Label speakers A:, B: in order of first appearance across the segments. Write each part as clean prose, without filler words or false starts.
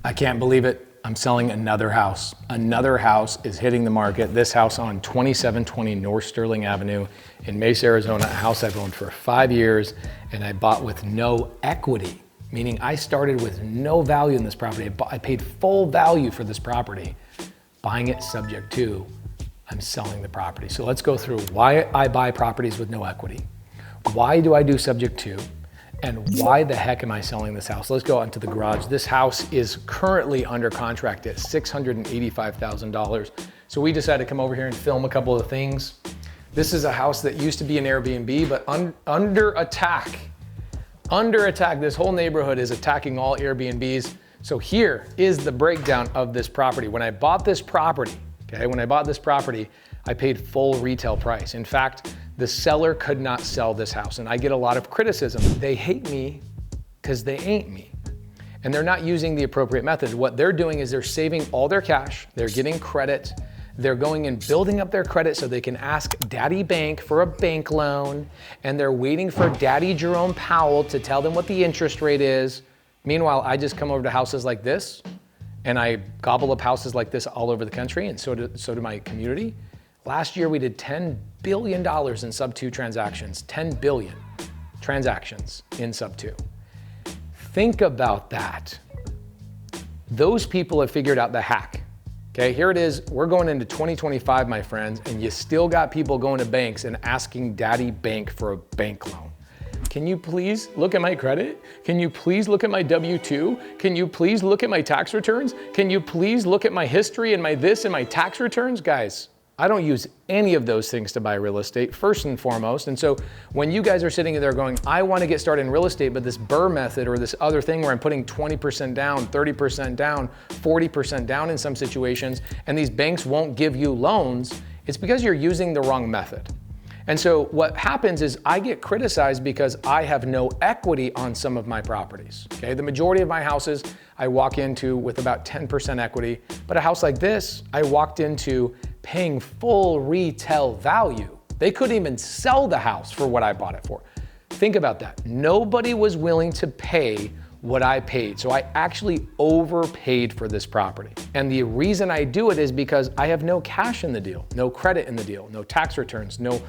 A: I can't believe it. I'm selling another house. Another house is hitting the market. This house on 2720 North Sterling Avenue in Mesa, Arizona, a house I've owned for 5 years, and I bought with no equity, meaning I started with no value in this property. I paid full value for this property. Buying it subject to, I'm selling the property. So let's go through why I buy properties with no equity. Why do I do subject to? And why the heck am I selling this house? Let's go into the garage. This house is currently under contract at $685,000. So we decided to come over here and film a couple of things. This is a house that used to be an Airbnb, but under attack. Under attack, this whole neighborhood is attacking all Airbnbs. So here is the breakdown of this property. When I bought this property, I paid full retail price. In fact, the seller could not sell this house, and I get a lot of criticism. They hate me because they ain't me. And they're not using the appropriate method. What they're doing is they're saving all their cash, they're getting credit, they're going and building up their credit so they can ask Daddy Bank for a bank loan, and they're waiting for Daddy Jerome Powell to tell them what the interest rate is. Meanwhile, I just come over to houses like this, and I gobble up houses like this all over the country, and so do my community. Last year, we did $10 billion in sub-2 transactions, 10 billion transactions in sub-2. Think about that. Those people have figured out the hack. Okay, here it is. We're going into 2025, my friends, and you still got people going to banks and asking Daddy Bank for a bank loan. Can you please look at my credit? Can you please look at my W-2? Can you please look at my tax returns? Can you please look at my history and my this and my tax returns? Guys, I don't use any of those things to buy real estate, first and foremost. And so when you guys are sitting there going, I want to get started in real estate, but this BRRRR method or this other thing where I'm putting 20% down, 30% down, 40% down in some situations, and these banks won't give you loans, it's because you're using the wrong method. And so what happens is I get criticized because I have no equity on some of my properties. Okay, the majority of my houses I walk into with about 10% equity, but a house like this, I walked into paying full retail value. They couldn't even sell the house for what I bought it for. Think about that. Nobody was willing to pay what I paid. So I actually overpaid for this property. And the reason I do it is because I have no cash in the deal, no credit in the deal, no tax returns, no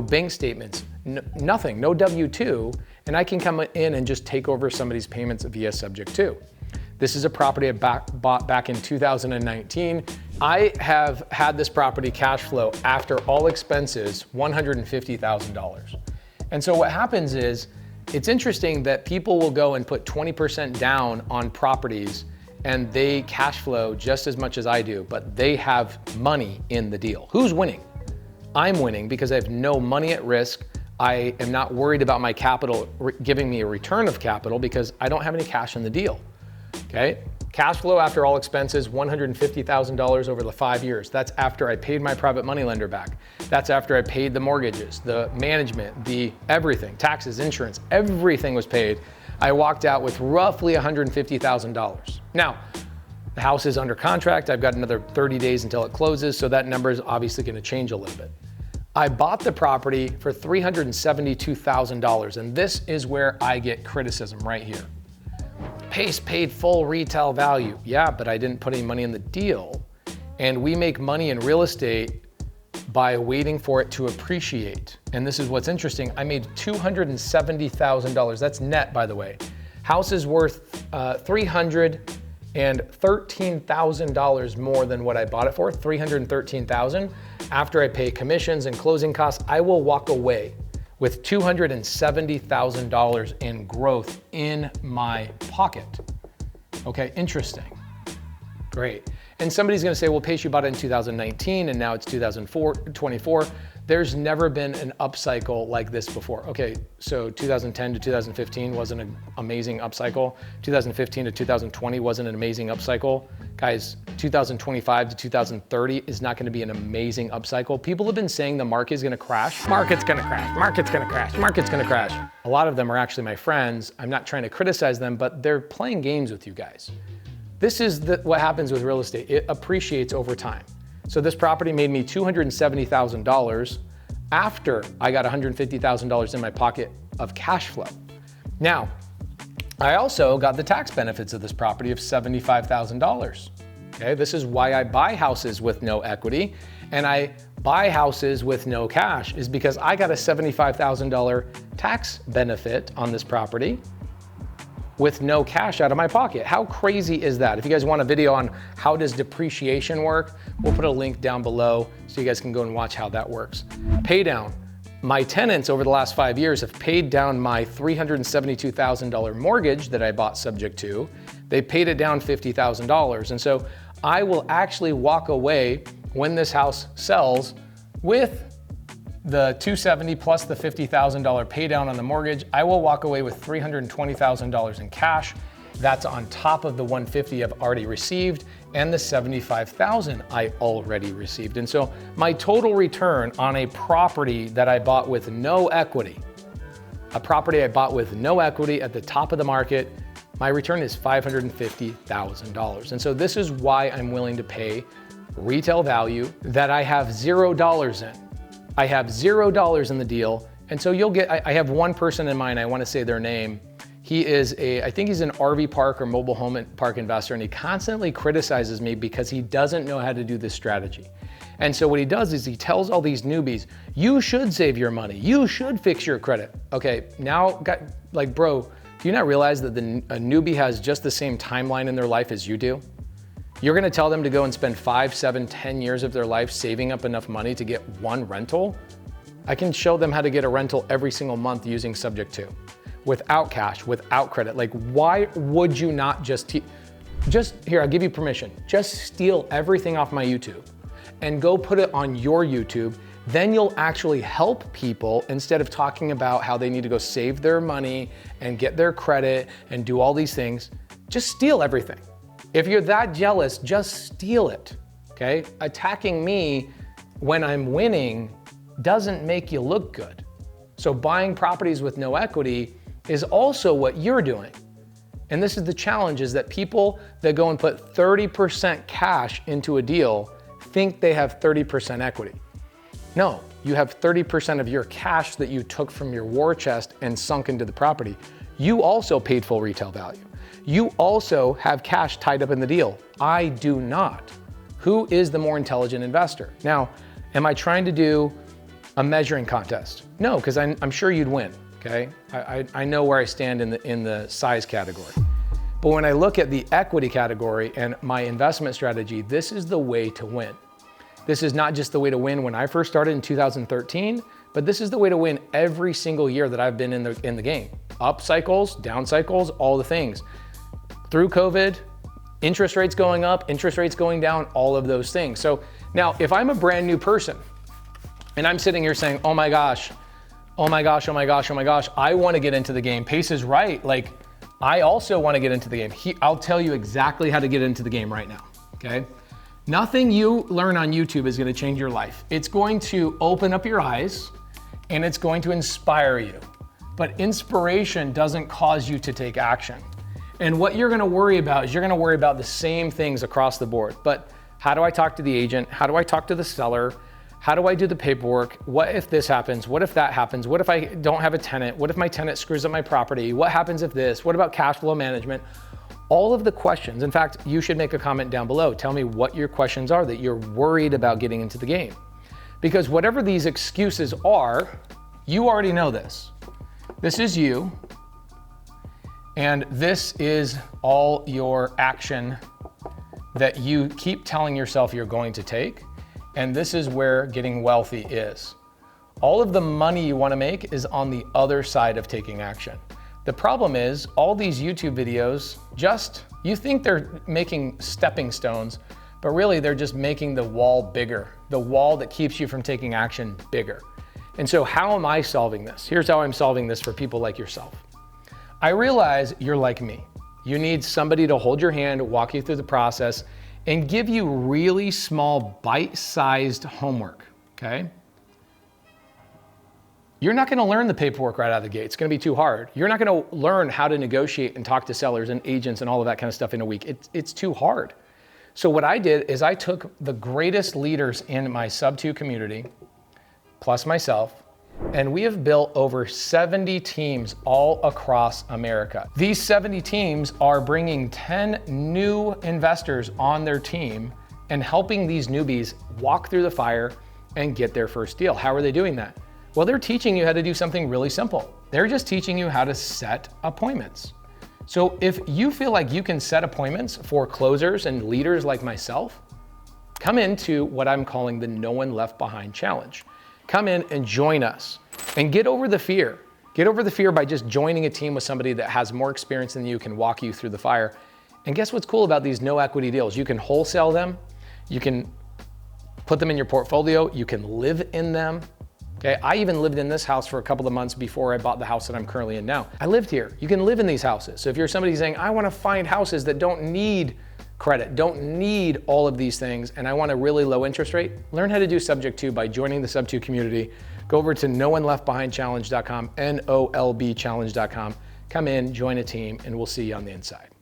A: bank statements, nothing, no W-2, and I can come in and just take over somebody's payments via subject to. This is a property I bought back in 2019. I have had this property cash flow after all expenses, $150,000. And so what happens is, it's interesting that people will go and put 20% down on properties and they cash flow just as much as I do, but they have money in the deal. Who's winning? I'm winning because I have no money at risk. I am not worried about my capital giving me a return of capital because I don't have any cash in the deal. Okay? Cash flow after all expenses, $150,000 over the 5 years. That's after I paid my private money lender back. That's after I paid the mortgages, the management, the everything, taxes, insurance, everything was paid. I walked out with roughly $150,000. Now, the house is under contract. I've got another 30 days until it closes, so that number is obviously gonna change a little bit. I bought the property for $372,000, and this is where I get criticism right here. Pace paid full retail value. Yeah, but I didn't put any money in the deal. And we make money in real estate by waiting for it to appreciate. And this is what's interesting. I made $270,000. That's net, by the way. House is worth $313,000 more than what I bought it for, $313,000. After I pay commissions and closing costs, I will walk away with $270,000 in growth in my pocket. Okay, interesting. Great. And somebody's gonna say, well, Pace, you bought it in 2019 and now it's 2024. There's never been an upcycle like this before. Okay, so 2010 to 2015 wasn't an amazing upcycle. 2015 to 2020 wasn't an amazing upcycle. Guys, 2025 to 2030 is not gonna be an amazing upcycle. People have been saying the market is gonna crash. Market's gonna crash, market's gonna crash, market's gonna crash. A lot of them are actually my friends. I'm not trying to criticize them, but they're playing games with you guys. This is what happens with real estate. It appreciates over time. So this property made me $270,000 after I got $150,000 in my pocket of cash flow. Now, I also got the tax benefits of this property of $75,000. Okay, this is why I buy houses with no equity and I buy houses with no cash, is because I got a $75,000 tax benefit on this property with no cash out of my pocket. How crazy is that? If you guys want a video on how does depreciation work, we'll put a link down below so you guys can go and watch how that works. Pay down. My tenants over the last 5 years have paid down my $372,000 mortgage that I bought subject to. They paid it down $50,000. And so I will actually walk away when this house sells with the $270 plus the $50,000 pay down on the mortgage. I will walk away with $320,000 in cash. That's on top of the $150 I've already received and the $75,000 I already received. And so my total return on a property that I bought with no equity, a property I bought with no equity at the top of the market, my return is $550,000. And so this is why I'm willing to pay retail value that I have $0 in. I have $0 in the deal. And so you'll get, I have one person in mind, I want to say their name. He is I think he's an RV park or mobile home park investor, and he constantly criticizes me because he doesn't know how to do this strategy. And so what he does is he tells all these newbies, you should save your money. You should fix your credit. Okay, now, like, bro, do you not realize that a newbie has just the same timeline in their life as you do? You're gonna tell them to go and spend 5, 7, 10 years of their life saving up enough money to get one rental? I can show them how to get a rental every single month using subject to, without cash, without credit. Like, why would you not just here, I'll give you permission. Just steal everything off my YouTube and go put it on your YouTube. Then you'll actually help people instead of talking about how they need to go save their money and get their credit and do all these things. Just steal everything. If you're that jealous, just steal it, okay? Attacking me when I'm winning doesn't make you look good. So buying properties with no equity is also what you're doing. And this is the challenge, is that people that go and put 30% cash into a deal think they have 30% equity. No, you have 30% of your cash that you took from your war chest and sunk into the property. You also paid full retail value. You also have cash tied up in the deal. I do not. Who is the more intelligent investor? Now, am I trying to do a measuring contest? No, because I'm sure you'd win, okay? I know where I stand in the size category. But when I look at the equity category and my investment strategy, this is the way to win. This is not just the way to win when I first started in 2013, but this is the way to win every single year that I've been in the game. Up cycles, down cycles, all the things. Through COVID, interest rates going up, interest rates going down, all of those things. So now if I'm a brand new person and I'm sitting here saying, oh my gosh, oh my gosh, oh my gosh, oh my gosh, I want to get into the game. Pace is right. Like, I also want to get into the game. I'll tell you exactly how to get into the game right now, okay? Nothing you learn on YouTube is going to change your life. It's going to open up your eyes and it's going to inspire you. But inspiration doesn't cause you to take action. And what you're going to worry about is you're going to worry about the same things across the board. But how do I talk to the agent? How do I talk to the seller? How do I do the paperwork? What if this happens? What if that happens? What if I don't have a tenant? What if my tenant screws up my property? What happens if this? What about cash flow management? All of the questions. In fact, you should make a comment down below. Tell me what your questions are that you're worried about getting into the game. Because whatever these excuses are, you already know this. This is you. And this is all your action that you keep telling yourself you're going to take. And this is where getting wealthy is. All of the money you want to make is on the other side of taking action. The problem is all these YouTube videos, you think they're making stepping stones, but really they're just making the wall bigger, the wall that keeps you from taking action bigger. And so how am I solving this? Here's how I'm solving this for people like yourself. I realize you're like me. You need somebody to hold your hand, walk you through the process, and give you really small bite-sized homework, okay? You're not gonna learn the paperwork right out of the gate. It's gonna be too hard. You're not gonna learn how to negotiate and talk to sellers and agents and all of that kind of stuff in a week. It's too hard. So what I did is I took the greatest leaders in my Subto community, plus myself, And we have built over 70 teams all across America. These 70 teams are bringing 10 new investors on their team and helping these newbies walk through the fire and get their first deal. How are they doing that? Well, they're teaching you how to do something really simple. They're just teaching you how to set appointments. So if you feel like you can set appointments for closers and leaders like myself, come into what I'm calling the No One Left Behind Challenge. Come in and join us and get over the fear. Get over the fear by just joining a team with somebody that has more experience than you, can walk you through the fire. And guess what's cool about these no equity deals? You can wholesale them, you can put them in your portfolio, you can live in them. Okay, I even lived in this house for a couple of months before I bought the house that I'm currently in now. I lived here. You can live in these houses. So if you're somebody saying, I want to find houses that don't need credit, don't need all of these things, and I want a really low interest rate, learn how to do Subject to by joining the Subto community. Go over to NoOneLeftBehindChallenge.com, NOLB challenge.com. Come in, join a team, and we'll see you on the inside.